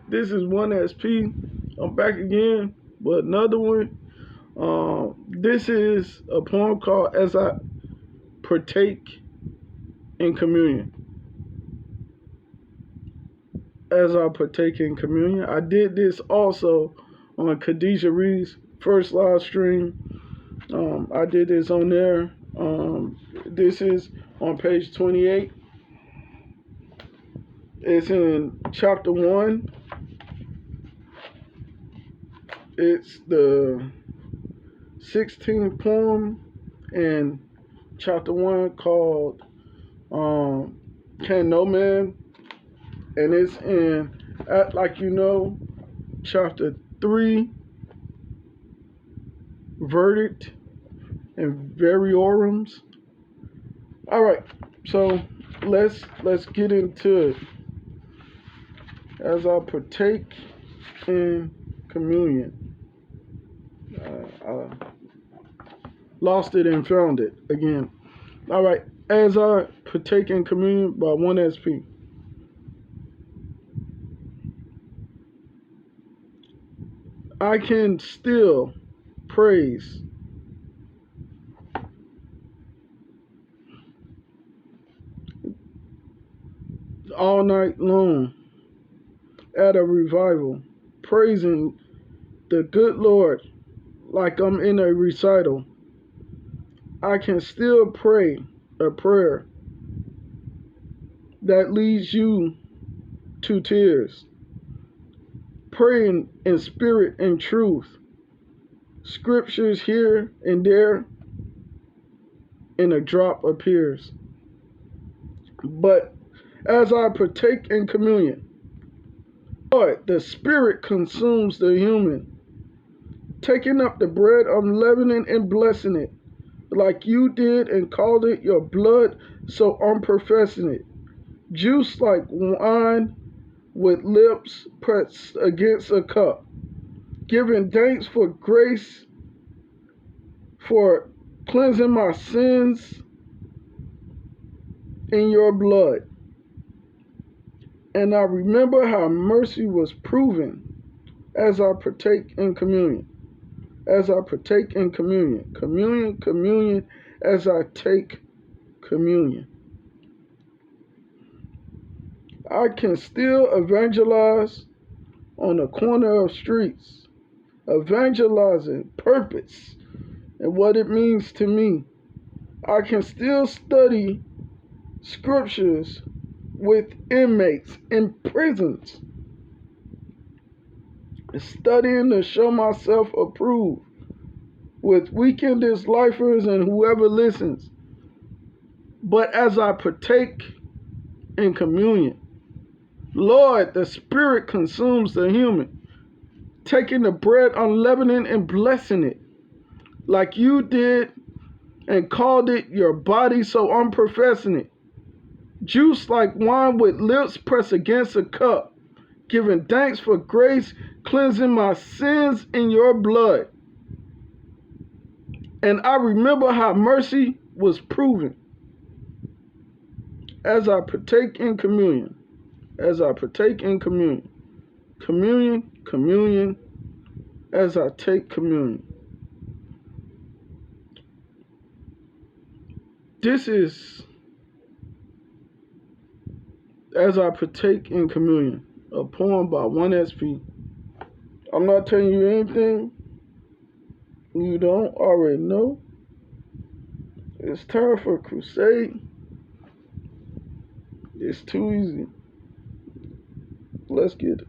This is 1SP. I'm back again with another one. This is a poem called As I Partake in Communion. As I partake in communion. I did this also on Khadijah Reed's first live stream. I did this on there. This is on page 28. It's in chapter 1. It's the 16th poem in chapter 1 called Can No Man? And it's in Act Like You Know, chapter 3, Verdict and Variorums. All right, so let's get into it. As I partake in communion, I lost it and found it again. All right, as I partake in communion by 1SP. I can still praise all night long at a revival, praising the good Lord like I'm in a recital. I can still pray a prayer that leads you to tears, praying in spirit and truth, scriptures here and there, and a drop appears. But as I partake in communion, Lord, the spirit consumes the human. Taking up the bread, I'm leavening and blessing it, like you did and called it your blood, so I'm professing it. Juice like wine with lips pressed against a cup, giving thanks for grace, for cleansing my sins in your blood. And I remember how mercy was proven as I partake in communion. As I partake in communion. Communion, communion, as I take communion. I can still evangelize on the corner of streets, evangelizing purpose and what it means to me. I can still study scriptures with inmates in prisons, studying to show myself approved with weekenders, lifers, and whoever listens. But as I partake in communion, Lord, the Spirit consumes the human, taking the bread, unleavening and blessing it, like you did and called it your body, so I'm professing it. Juice like wine with lips pressed against a cup, giving thanks for grace, cleansing my sins in your blood. And I remember how mercy was proven as I partake in communion. As I partake in communion. Communion, communion, as I take communion. This is As I Partake in Communion, a poem by 1SP. I'm not telling you anything you don't already know. It's time for a crusade. It's too easy. Let's get it.